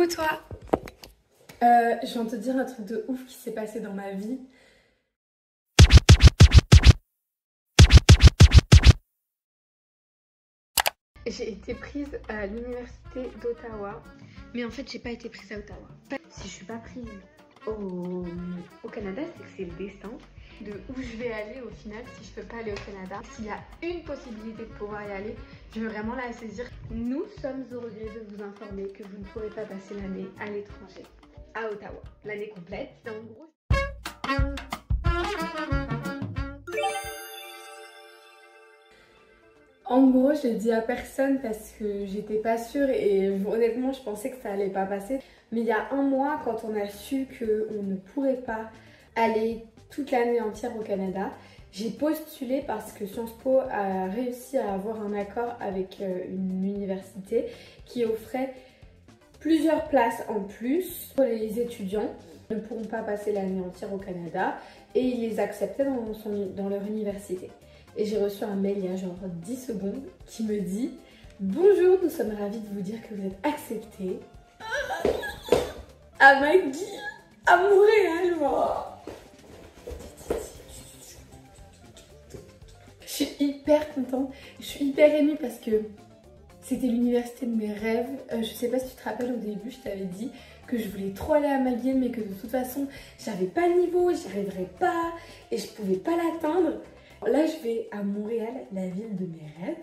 Coucou toi. Je viens de te dire un truc de ouf qui s'est passé dans ma vie. J'ai été prise à l'université d'Ottawa. Mais en fait, j'ai pas été prise à Ottawa. Si je suis pas prise au Canada, c'est que c'est le destin de où je vais aller au final si je peux pas aller au Canada. S'il y a une possibilité de pouvoir y aller, je veux vraiment la saisir. Nous sommes au regret de vous informer que vous ne pourrez pas passer l'année à l'étranger, à Ottawa. L'année complète, c'est en gros... En gros, je l'ai dit à personne parce que j'étais pas sûre et honnêtement, je pensais que ça allait pas passer. Mais il y a un mois, quand on a su qu'on ne pourrait pas aller toute l'année entière au Canada, j'ai postulé parce que Sciences Po a réussi à avoir un accord avec une université qui offrait plusieurs places en plus pour les étudiants qui ne pourront pas passer l'année entière au Canada et ils les acceptaient dans leur université. Et j'ai reçu un mail il y a genre 10 secondes qui me dit « Bonjour, nous sommes ravis de vous dire que vous êtes acceptés à McGill, à Montréal. » Je suis hyper contente, je suis hyper émue parce que c'était l'université de mes rêves. Je sais pas si tu te rappelles, au début, je t'avais dit que je voulais trop aller à McGill, mais que de toute façon, j'avais pas le niveau, j'y arriverais pas et je pouvais pas l'atteindre. Là, je vais à Montréal, la ville de mes rêves,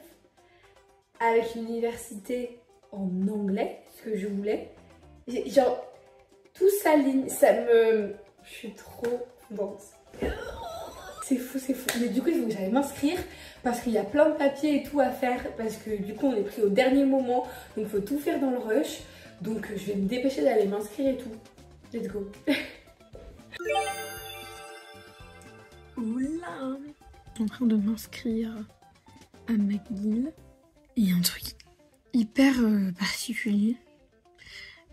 avec une université en anglais, ce que je voulais. Genre, tout s'aligne, ça me... Je suis trop contente. C'est fou, c'est fou. Mais du coup, il faut que j'aille m'inscrire parce qu'il y a plein de papiers et tout à faire. Parce que du coup, on est pris au dernier moment. Donc, il faut tout faire dans le rush. Donc, je vais me dépêcher d'aller m'inscrire et tout. Let's go. Oula! Je suis en train de m'inscrire à McGill. Il y a un truc hyper particulier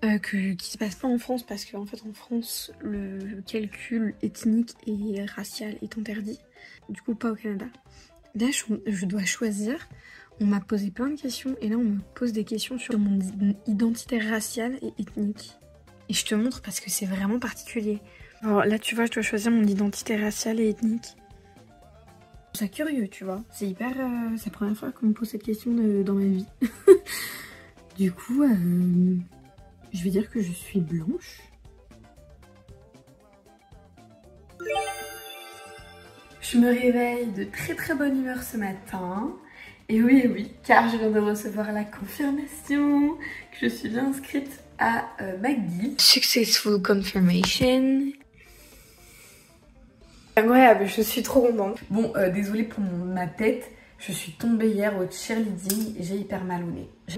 qui se passe pas en France parce qu'en fait en France le calcul ethnique et racial est interdit. Du coup pas au Canada. Là je dois choisir. On m'a posé plein de questions et là on me pose des questions sur mon identité raciale et ethnique. Et je te montre parce que c'est vraiment particulier. Alors là tu vois je dois choisir mon identité raciale et ethnique. C'est curieux, tu vois. C'est hyper... c'est la première fois qu'on me pose cette question dans ma vie. Du coup, je vais dire que je suis blanche. Je me réveille de très très bonne humeur ce matin. Et oui, car je viens de recevoir la confirmation que je suis bien inscrite à McGill. Successful confirmation. Incroyable, je suis trop contente. Bon, désolée pour ma tête, je suis tombée hier au cheerleading et j'ai hyper mal au nez. Je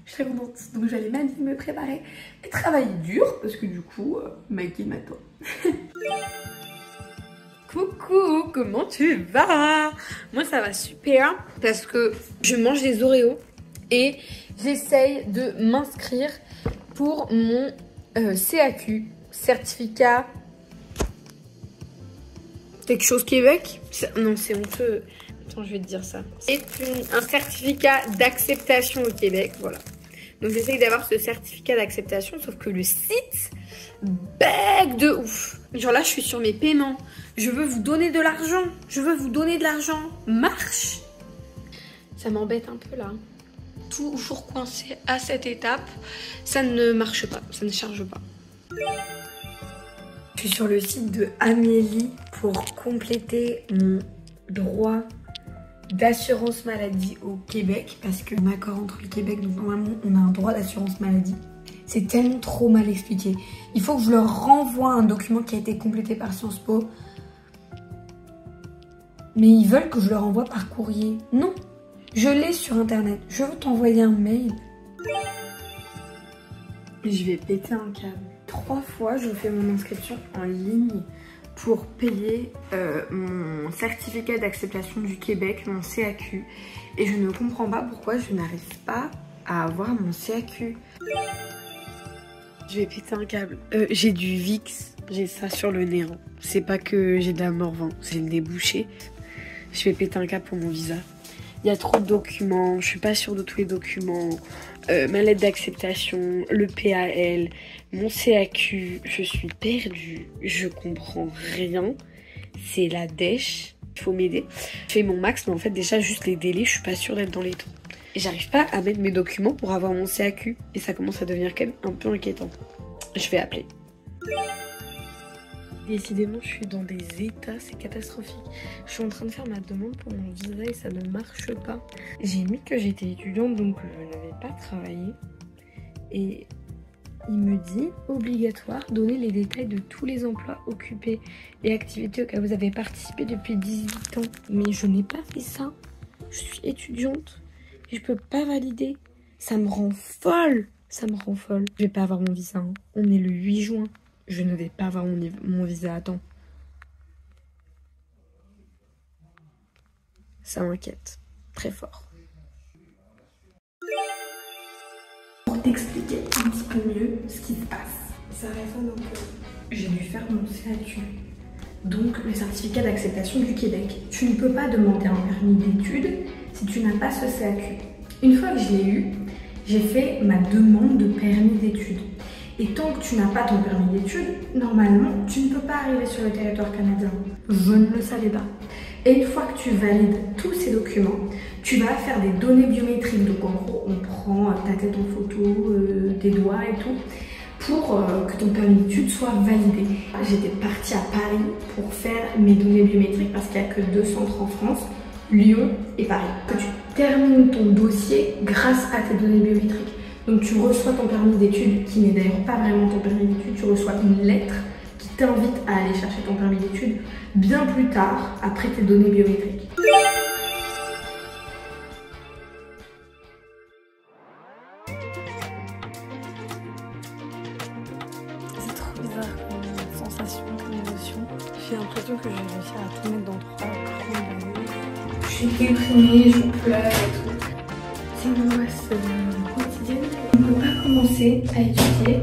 suis très contente, donc je vais aller même me préparer et travailler dur parce que du coup, McGill m'attend. Coucou, comment tu vas? Moi ça va super parce que je mange des Oreos et j'essaye de m'inscrire pour mon CAQ, certificat... Quelque chose Québec? Non, c'est honteux. Attends, je vais te dire ça. C'est un certificat d'acceptation au Québec, voilà. Donc j'essaye d'avoir ce certificat d'acceptation, sauf que le site bug de ouf. Genre là, je suis sur mes paiements. Je veux vous donner de l'argent. Je veux vous donner de l'argent. Marche. Ça m'embête un peu là. Toujours coincé à cette étape. Ça ne marche pas. Ça ne charge pas. Je suis sur le site de Amélie pour compléter mon droit d'assurance maladie au Québec parce que accord entre le Québec, donc normalement on a un droit d'assurance maladie. C'est tellement trop mal expliqué. Il faut que je leur renvoie un document qui a été complété par Sciences Po. Mais ils veulent que je leur envoie par courrier. Non, je l'ai sur internet. Je veux t'envoyer un mail. Je vais péter un câble. 3 fois, je fais mon inscription en ligne pour payer mon certificat d'acceptation du Québec, mon CAQ. Et je ne comprends pas pourquoi je n'arrive pas à avoir mon CAQ. Je vais péter un câble. J'ai du Vicks, j'ai ça sur le nez. Hein. C'est pas que j'ai de la morve, j'ai le nez bouché. Je vais péter un câble pour mon visa. Il y a trop de documents, je suis pas sûre de tous les documents. ma lettre d'acceptation, le PAL, mon CAQ, je suis perdue, je comprends rien. C'est la dèche, il faut m'aider. Je fais mon max, mais en fait déjà juste les délais, je suis pas sûre d'être dans les temps. Et j'arrive pas à mettre mes documents pour avoir mon CAQ. Et ça commence à devenir quand même un peu inquiétant. Je vais appeler. Décidément, je suis dans des états, c'est catastrophique. Je suis en train de faire ma demande pour mon visa et ça ne marche pas. J'ai mis que j'étais étudiante, donc je n'avais pas travaillé. Et il me dit, obligatoire, donner les détails de tous les emplois occupés et activités auxquelles vous avez participé depuis 18 ans. Mais je n'ai pas fait ça. Je suis étudiante et je peux pas valider. Ça me rend folle. Ça me rend folle. Je vais pas avoir mon visa, hein. On est le 8 juin. Je ne vais pas avoir mon visa à temps. Ça m'inquiète très fort. Pour t'expliquer un petit peu mieux ce qui se passe. Ça résonne un peu. J'ai dû faire mon CAQ. Donc le certificat d'acceptation du Québec. Tu ne peux pas demander un permis d'études si tu n'as pas ce CAQ. Une fois que je l'ai eu, j'ai fait ma demande de permis d'études. Et tant que tu n'as pas ton permis d'études, normalement, tu ne peux pas arriver sur le territoire canadien. Je ne le savais pas. Et une fois que tu valides tous ces documents, tu vas faire des données biométriques. Donc en gros, on prend ta tête en photo, tes doigts et tout, pour que ton permis d'études soit validé. J'étais partie à Paris pour faire mes données biométriques parce qu'il n'y a que 2 centres en France, Lyon et Paris. Que tu termines ton dossier grâce à tes données biométriques. Donc tu reçois ton permis d'études, qui n'est d'ailleurs pas vraiment ton permis d'études, tu reçois une lettre qui t'invite à aller chercher ton permis d'études bien plus tard, après tes données biométriques. C'est trop bizarre comme sensation, comme émotion. J'ai l'impression que je vais réussir à tout mettre dans 3 grandes années. Je suis déprimée, je pleure et tout. C'est une angoisse quotidienne. On ne peut pas commencer à étudier